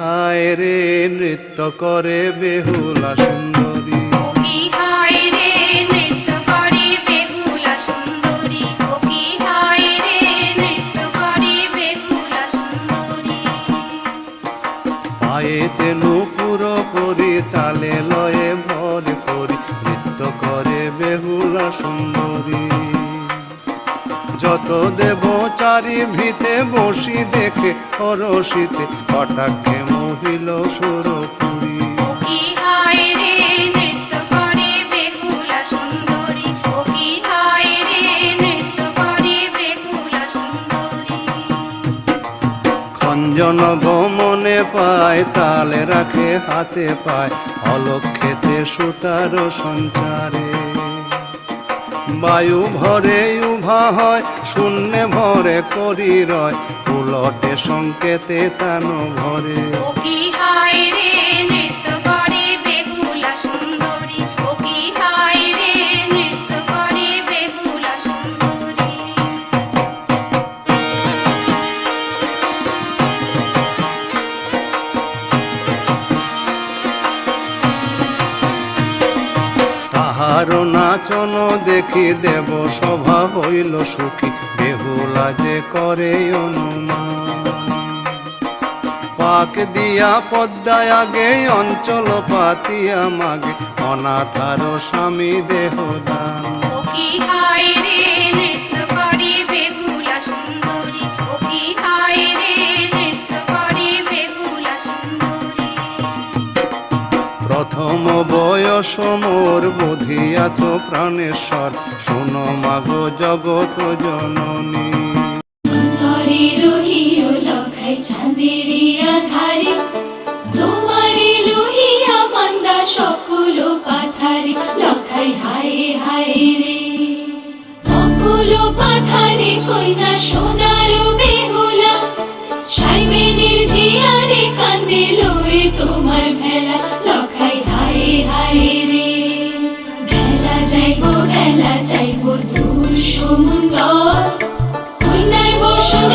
হায় রে নৃত্য করে বেহুলা সুন্দরী, ও কি হায় রে নৃত্য করে বেহুলা সুন্দরী, ও কি হায় রে নৃত্য করে বেহুলা সুন্দরী। পায়েতে নূপুর পরি তালে লয়ে ভর করি নৃত্য করে বেহুলা সুন্দরী। যত দেব চারি ভিতে বসি দেখে হরষিতে কটাক্ষে মহিল সুরপুরী। ও কি হায় রে নৃত্য করে বেহুলা সুন্দরী, ও কি হায় রে নৃত্য করে বেহুলা সুন্দরী। খঞ্জন মনে পায় তালে রাখে হাতে পায় অলক্ষেতে সুতার সঞ্চারে। বায়ু ভরে উভা হয় শূন্যে ভরে করি রয় উলটে সংকেতে তান ভরে। ও কি হায় রে নৃত্য করে বেহুলা সুন্দরী, ও কি হায় রে নৃত্য করে বেহুলা সুন্দরী। তাহার নাচন দেখি দেব সভা হইল সুখী বেহুলা যে করে অনুমান। পাক দিয়া পদ্মায় আগে অঞ্চল পাতিয়া মাগে অনাথার স্বামী দেহদান। ও কি হায় রে নৃত্য করে বেহুলা সুন্দরী, ও কি হায় রে নৃত্য করে বেহুলা সুন্দরী। প্রথম বয়স মোর বুধিয়াছ প্রাণেশ্বর শোনো মাগো জগৎ জননী। তরে রহিও লখাই চাঁদের আধারে, তোমারে লোহিয়া মান্দা সকল পাথারে। লখাই হায় হায় রে সকল পাথারে কইনা সোনার বেহুলা, সাইবেনের জিয়ারে কান্দে লয়ে তোমার ভেলা। লখাই হায় হায় রে ভেলা যাইব দূর সমুন্দর, কইনার বসন